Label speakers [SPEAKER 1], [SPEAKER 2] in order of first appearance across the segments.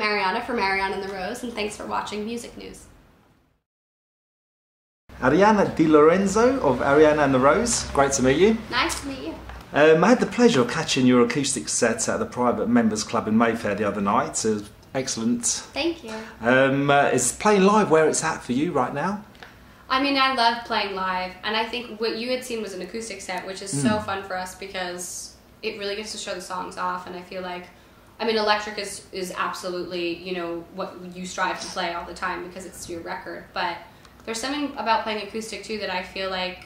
[SPEAKER 1] Ariana from Ariana and the Rose, and thanks for watching Music News.
[SPEAKER 2] Ariana Di Lorenzo of Ariana and the Rose, great to meet you.
[SPEAKER 1] Nice to meet you.
[SPEAKER 2] I had the pleasure of catching your acoustic set at the private members club in Mayfair the other night. It was excellent.
[SPEAKER 1] Thank you.
[SPEAKER 2] Is playing live where it's at for you right now?
[SPEAKER 1] I mean, I love playing live, and I think what you had seen was an acoustic set, which is so fun for us because it really gets to show the songs off, and I feel like, I mean, electric is absolutely, you know, what you strive to play all the time because it's your record, but there's something about playing acoustic too that I feel like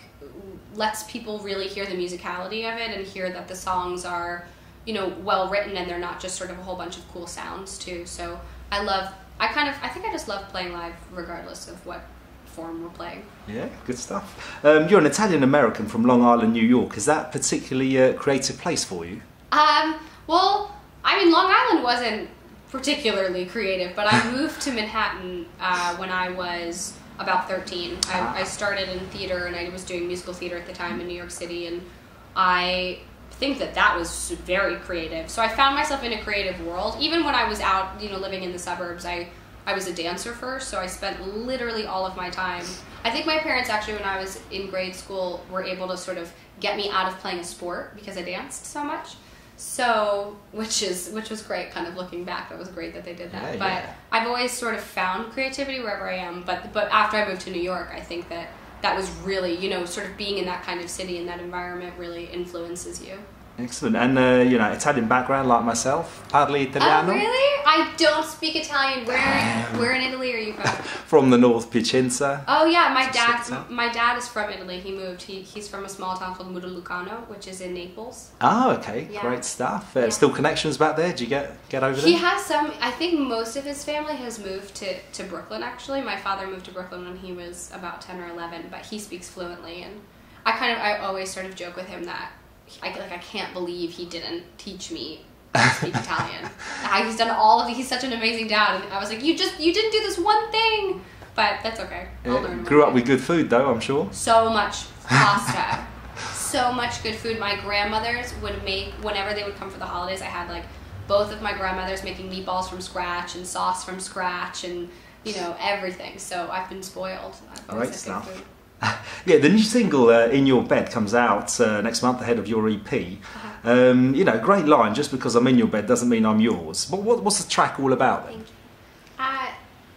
[SPEAKER 1] lets people really hear the musicality of it and hear that the songs are, you know, well written and they're not just sort of a whole bunch of cool sounds too. So I think I just love playing live regardless of what form we're playing.
[SPEAKER 2] Yeah, good stuff. You're an Italian American from Long Island, New York. Is that particularly a creative place for you?
[SPEAKER 1] Well, I mean, Long Island wasn't particularly creative, but I moved to Manhattan when I was about 13. I started in theater, and I was doing musical theater at the time in New York City, and I think that was very creative. So I found myself in a creative world. Even when I was out, you know, living in the suburbs, I was a dancer first, so I spent literally all of my time. I think my parents actually, when I was in grade school, were able to sort of get me out of playing a sport because I danced so much. So, which was great, kind of looking back. That was great that they did that.
[SPEAKER 2] Yeah,
[SPEAKER 1] but
[SPEAKER 2] yeah.
[SPEAKER 1] I've always sort of found creativity wherever I am. But after I moved to New York, I think that was really, you know, sort of being in that kind of city and that environment really influences you.
[SPEAKER 2] Excellent. And, you know, Italian background like myself. Parli Italiano?
[SPEAKER 1] Oh, really? I don't speak Italian. Where in Italy are you from?
[SPEAKER 2] From the north, Piacenza.
[SPEAKER 1] Oh, yeah. My dad is from Italy. He moved. He's from a small town called Lucano, which is in Naples.
[SPEAKER 2] Oh, okay.
[SPEAKER 1] Yeah.
[SPEAKER 2] Great stuff.
[SPEAKER 1] Yeah.
[SPEAKER 2] Still connections back there? Did you get over there?
[SPEAKER 1] He has some. I think most of his family has moved to Brooklyn, actually. My father moved to Brooklyn when he was about 10 or 11, but he speaks fluently. And I always sort of joke with him that I can't believe he didn't teach me to speak Italian. He's done all of it. He's such an amazing dad. And I was like, you didn't do this one thing. But that's okay. I'll learn.
[SPEAKER 2] Grew up with good food though, I'm sure.
[SPEAKER 1] So much pasta. So much good food. My grandmothers would make, whenever they would come for the holidays, I had like both of my grandmothers making meatballs from scratch and sauce from scratch and, you know, everything. So I've been spoiled. I've always
[SPEAKER 2] Great
[SPEAKER 1] had good
[SPEAKER 2] stuff.
[SPEAKER 1] food.
[SPEAKER 2] Yeah, the new single In Your Bed comes out next month ahead of your EP. You know, great line, just because I'm in your bed doesn't mean I'm yours. But what's the track all about then?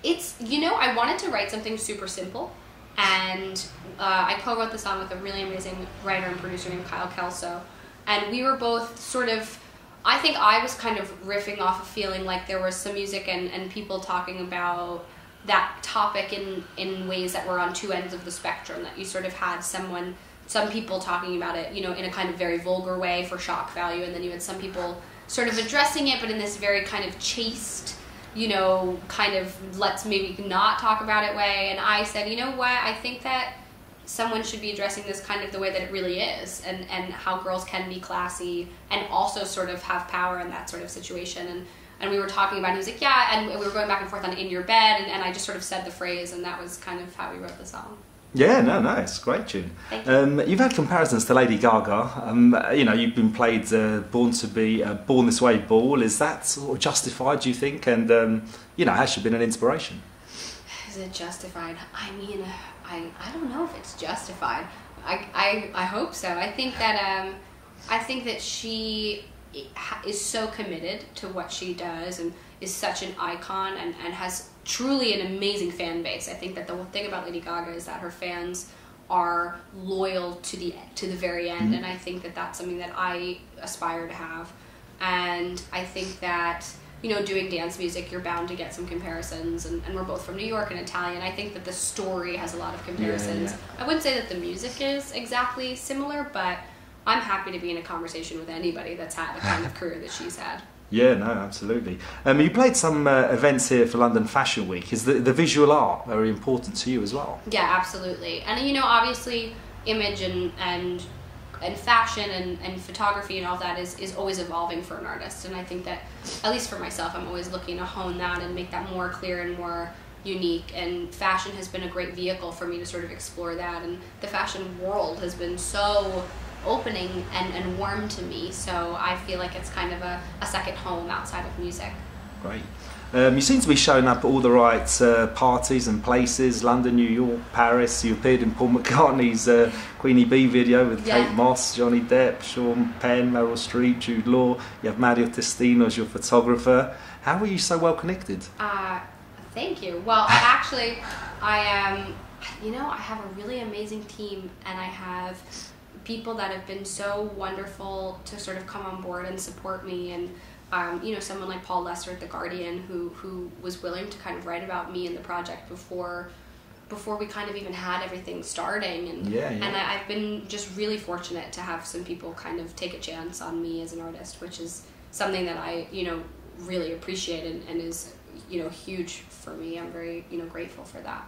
[SPEAKER 1] It's, you know, I wanted to write something super simple, and I co-wrote the song with a really amazing writer and producer named Kyle Kelso, and we were both sort of, I think I was kind of riffing off of feeling like there was some music and people talking about that topic in ways that were on two ends of the spectrum, that you sort of had some people talking about it, you know, in a kind of very vulgar way for shock value, and then you had some people sort of addressing it, but in this very kind of chaste, you know, kind of let's maybe not talk about it way. And I said, you know what, I think that someone should be addressing this kind of the way that it really is, and how girls can be classy and also sort of have power in that sort of situation. And we were talking about it, he was like, yeah, and we were going back and forth on In Your Bed, and I just sort of said the phrase, and that was kind of how we wrote the song.
[SPEAKER 2] Yeah, no, it's a great tune.
[SPEAKER 1] Thank you.
[SPEAKER 2] You've had comparisons to Lady Gaga. You know, you've been played Born This Way ball. Is that sort of justified, do you think? And, you know, has she been an inspiration?
[SPEAKER 1] Is it justified? I mean, I don't know if it's justified. I hope so. I think that she is so committed to what she does and is such an icon and has truly an amazing fan base. I think that the thing about Lady Gaga is that her fans are loyal to the very end, and I think that that's something that I aspire to have. And I think that, you know, doing dance music, you're bound to get some comparisons, and we're both from New York and Italian. I think that the story has a lot of comparisons. I wouldn't say that the music is exactly similar, but I'm happy to be in a conversation with anybody that's had the kind of career that she's had.
[SPEAKER 2] Yeah, no, absolutely. You played some events here for London Fashion Week. Is the visual art very important to you as well?
[SPEAKER 1] Yeah, absolutely. And, you know, obviously image and fashion and photography and all that is always evolving for an artist. And I think that, at least for myself, I'm always looking to hone that and make that more clear and more unique. And fashion has been a great vehicle for me to sort of explore that. And the fashion world has been so opening and warm to me, so I feel like it's kind of a second home outside of music.
[SPEAKER 2] Great. You seem to be showing up at all the right parties and places, London, New York, Paris. You appeared in Paul McCartney's Queenie Bee video with Kate Moss, Johnny Depp, Sean Penn, Meryl Streep, Jude Law. You have Mario Testino as your photographer. How are you so well connected?
[SPEAKER 1] Thank you. Well, actually, I have a really amazing team, and I have people that have been so wonderful to sort of come on board and support me, and someone like Paul Lesser at The Guardian who was willing to kind of write about me and the project before we kind of even had everything starting, and I've been just really fortunate to have some people kind of take a chance on me as an artist, which is something that I really appreciate and is huge for me. I'm very grateful for that.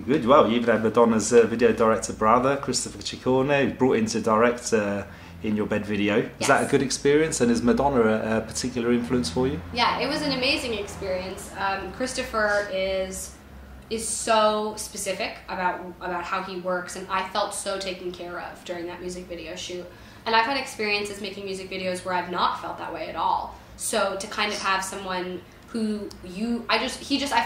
[SPEAKER 2] Good. Well, you've had Madonna's video director brother, Christopher Ciccone, brought in to direct In Your Bed video. Is that a good experience, and is Madonna a particular influence for you?
[SPEAKER 1] Yeah, it was an amazing experience. Christopher is so specific about how he works, and I felt so taken care of during that music video shoot. And I've had experiences making music videos where I've not felt that way at all. So to kind of have someone who I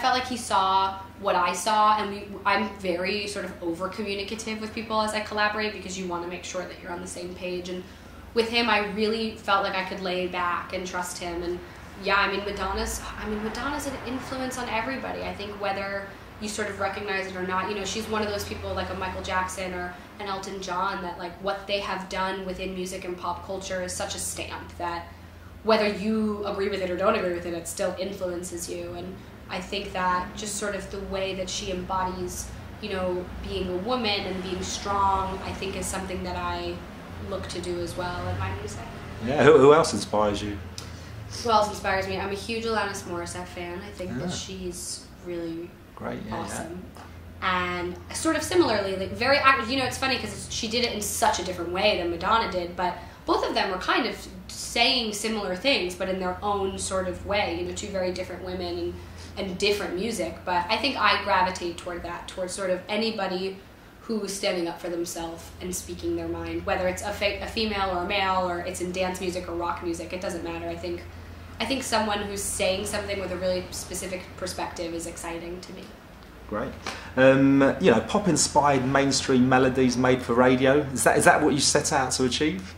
[SPEAKER 1] felt like he saw what I saw, and I'm very sort of over communicative with people as I collaborate, because you want to make sure that you're on the same page. And with him, I really felt like I could lay back and trust him. And Madonna's an influence on everybody. I think whether you sort of recognize it or not, she's one of those people like a Michael Jackson or an Elton John that like what they have done within music and pop culture is such a stamp that whether you agree with it or don't agree with it, it still influences you. And I think that just sort of the way that she embodies, being a woman and being strong, I think is something that I look to do as well in my music.
[SPEAKER 2] Yeah, who else inspires you?
[SPEAKER 1] Who else inspires me? I'm a huge Alanis Morissette fan. I think that she's really
[SPEAKER 2] great,
[SPEAKER 1] awesome. And sort of similarly, like very active. It's funny because she did it in such a different way than Madonna did, but both of them were kind of saying similar things, but in their own sort of way. Two very different women and different music. But I think I gravitate towards sort of anybody who is standing up for themselves and speaking their mind, whether it's a female or a male, or it's in dance music or rock music. It doesn't matter. I think someone who's saying something with a really specific perspective is exciting to me.
[SPEAKER 2] Great. Pop-inspired mainstream melodies made for radio. Is that what you set out to achieve?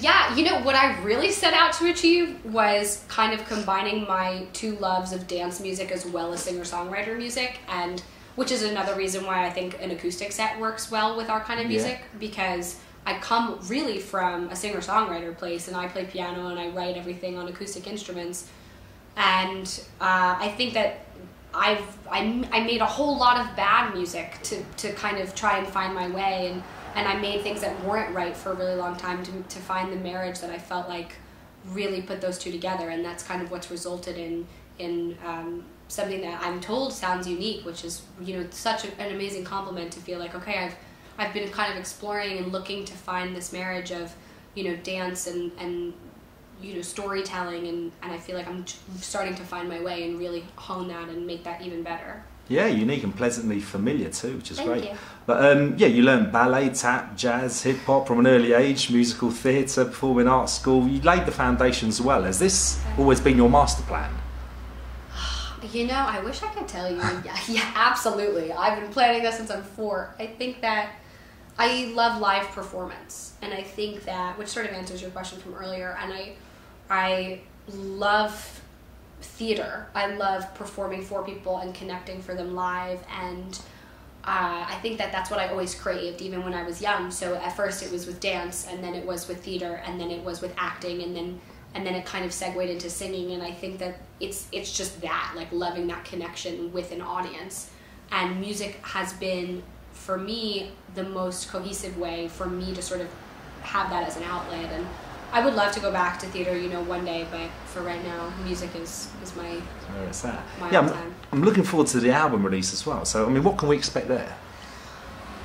[SPEAKER 1] Yeah, what I really set out to achieve was kind of combining my two loves of dance music as well as singer-songwriter music, and which is another reason why I think an acoustic set works well with our kind of music, because I come really from a singer-songwriter place, and I play piano and I write everything on acoustic instruments, and I think that I made a whole lot of bad music to kind of try and find my way, and I made things that weren't right for a really long time to find the marriage that I felt like really put those two together, and that's kind of what's resulted in something that I'm told sounds unique, which is such an amazing compliment to feel like, okay, I've been kind of exploring and looking to find this marriage of dance and storytelling, and I feel like I'm starting to find my way and really hone that and make that even better. Yeah,
[SPEAKER 2] unique and pleasantly familiar too, which is great.
[SPEAKER 1] You.
[SPEAKER 2] But you learned ballet, tap, jazz, hip hop from an early age, musical theatre, performing arts school. You laid the foundations well. Has this always been your master plan?
[SPEAKER 1] I wish I could tell you. Yeah, absolutely. I've been planning this since I'm 4. I think that I love live performance, and I think that, which sort of answers your question from earlier, and I love theater. I love performing for people and connecting for them live, and I think that that's what I always craved, even when I was young. So at first it was with dance, and then it was with theater, and then it was with acting, and then it kind of segued into singing. And I think that it's just that, like, loving that connection with an audience. And music has been, for me, the most cohesive way for me to sort of have that as an outlet. And I would love to go back to theater, one day, but for right now, music is my
[SPEAKER 2] where it's at.
[SPEAKER 1] My
[SPEAKER 2] time. I'm looking forward to the album release as well. So, what can we expect there?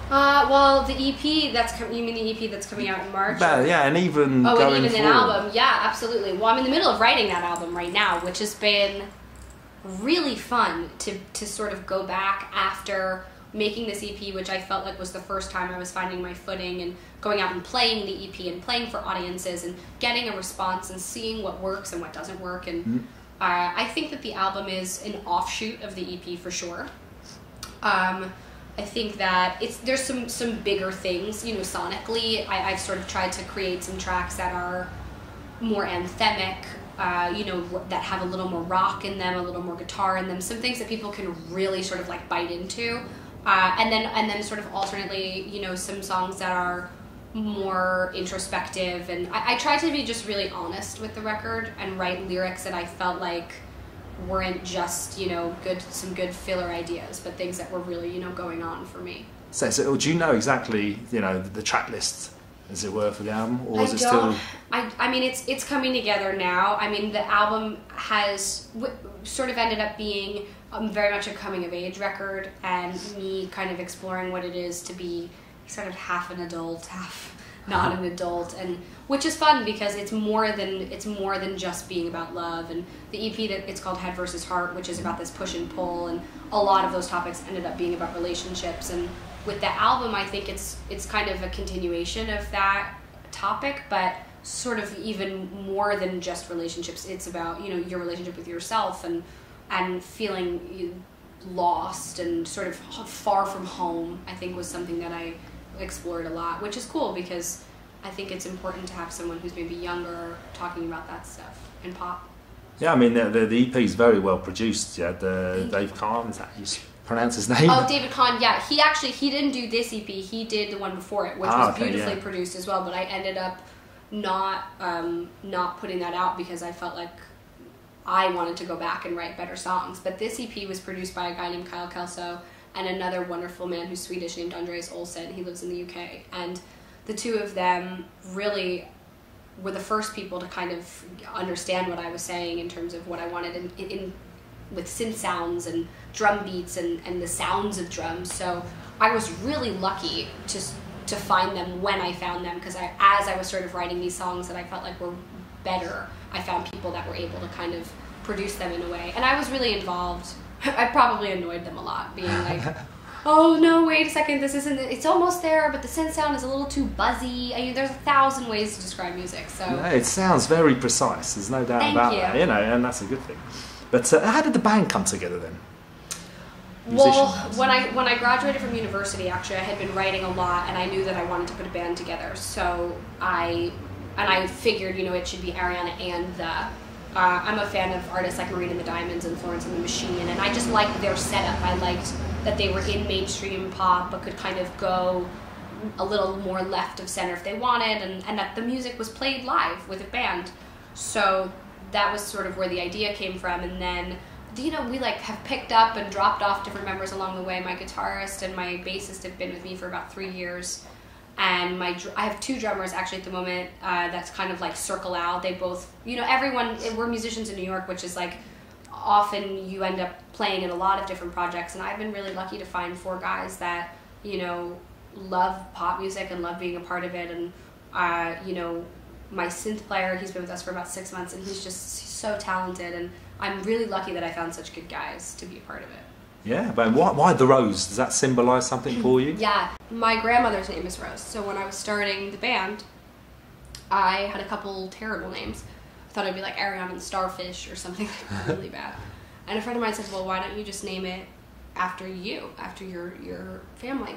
[SPEAKER 1] Well, the EP you mean the EP that's coming out in March?
[SPEAKER 2] And even going
[SPEAKER 1] an
[SPEAKER 2] forward.
[SPEAKER 1] album. Yeah, absolutely. Well, I'm in the middle of writing that album right now, which has been really fun to sort of go back after making this EP, which I felt like was the first time I was finding my footing and going out and playing the EP and playing for audiences and getting a response and seeing what works and what doesn't work. And I think that the album is an offshoot of the EP for sure. I think that there's some bigger things, you know, sonically. I've sort of tried to create some tracks that are more anthemic, you know, that have a little more rock in them, a little more guitar in them, some things that people can really sort of like bite into, and then sort of alternately, you know, some songs that are more introspective. And I tried to be just really honest with the record and write lyrics that I felt like weren't just, you know, some good filler ideas, but things that were really, you know, going on for me.
[SPEAKER 2] So do you know exactly, you know, the track list, as it were, for the album, or is it still?
[SPEAKER 1] I mean, it's coming together now. I mean, the album has sort of ended up being very much a coming of age record, and me kind of exploring what it is to be sort of half an adult, half not an adult, and which is fun because it's more than just being about love. And the EP, that it's called Head versus Heart, which is about this push and pull, and a lot of those topics ended up being about relationships. And with the album, I think it's kind of a continuation of that topic, but sort of even more than just relationships. It's about, you know, your relationship with yourself and feeling lost and sort of far from home, I think was something that I explored a lot, which is cool because I think it's important to have someone who's maybe younger talking about that stuff in pop.
[SPEAKER 2] Yeah, I mean the EP is very well produced. Yeah, Dave Kahn, is that how you pronounce his name?
[SPEAKER 1] Oh, David Kahn. Yeah, he didn't do this EP. He did the one before it, which was beautifully produced as well. But I ended up not putting that out because I felt like I wanted to go back and write better songs. But this EP was produced by a guy named Kyle Kelso and another wonderful man who's Swedish named Andreas Olsen. He lives in the UK. And the two of them really were the first people to kind of understand what I was saying in terms of what I wanted in with synth sounds and drum beats and the sounds of drums. So I was really lucky to find them when I found them, because as I was sort of writing these songs that I felt like were better, I found people that were able to kind of produce them in a way. And I was really involved. I probably annoyed them a lot, being like, oh no, wait a second, this isn't, it's almost there, but the synth sound is a little too buzzy. I mean, there's 1,000 ways to describe music, so.
[SPEAKER 2] Yeah, it sounds very precise, there's no doubt about that, you know, and that's a good thing. But how did the band come together then?
[SPEAKER 1] Well, when I graduated from university, actually, I had been writing a lot, and I knew that I wanted to put a band together, so I figured, you know, it should be Ariana and the. I'm a fan of artists like Marina and the Diamonds and Florence and the Machine, and I just liked their setup. I liked that they were in mainstream pop but could kind of go a little more left of center if they wanted, and that the music was played live with a band. So that was sort of where the idea came from. And then, you know, we like have picked up and dropped off different members along the way. My guitarist and my bassist have been with me for about 3 years. And I have 2 drummers actually at the moment that's kind of like circle out. They both, you know, we're musicians in New York, which is like often you end up playing in a lot of different projects. And I've been really lucky to find 4 guys that, you know, love pop music and love being a part of it. And, you know, my synth player, he's been with us for about 6 months, and he's so talented. And I'm really lucky that I found such good guys to be a part of it.
[SPEAKER 2] Yeah, but why the rose? Does that symbolise something for you?
[SPEAKER 1] Yeah, my grandmother's name is Rose. So when I was starting the band, I had a couple terrible names. I thought I'd be like Ariana and Starfish or something really bad. And a friend of mine said, well, why don't you just name it after you, after your family?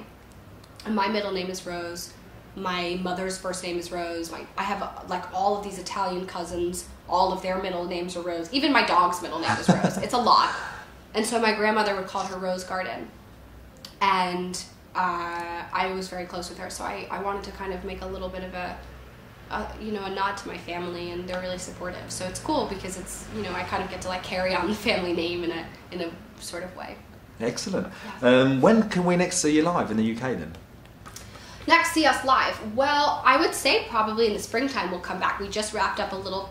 [SPEAKER 1] And my middle name is Rose. My mother's first name is Rose. I have like all of these Italian cousins. All of their middle names are Rose. Even my dog's middle name is Rose. It's a lot. And so my grandmother would call her Rose Garden. And I was very close with her, so I wanted to kind of make a little bit of a nod to my family, and they're really supportive. So it's cool because it's, you know, I kind of get to like carry on the family name in a sort of way.
[SPEAKER 2] Excellent.
[SPEAKER 1] Yeah.
[SPEAKER 2] When can we next see you live in the UK then?
[SPEAKER 1] Next, see us live. Well, I would say probably in the springtime we'll come back. We just wrapped up a little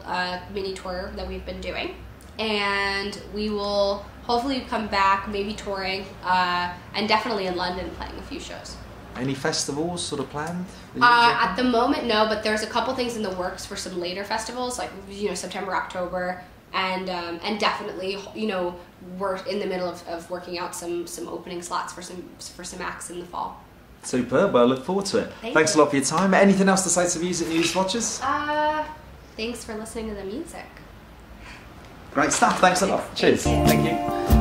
[SPEAKER 1] mini tour that we've been doing, and we will hopefully come back, maybe touring, and definitely in London playing a few shows.
[SPEAKER 2] Any festivals sort of planned?
[SPEAKER 1] At the moment, no, but there's a couple things in the works for some later festivals, like, you know, September, October, and definitely, you know, we're in the middle of working out some opening slots for some acts in the fall.
[SPEAKER 2] Superb. Well, I look forward to it. Thanks a lot for your time. Anything else to say to Music News watchers?
[SPEAKER 1] Thanks for listening to the music.
[SPEAKER 3] Great stuff. Thanks a lot. Cheers.
[SPEAKER 1] Thank
[SPEAKER 3] Thank you.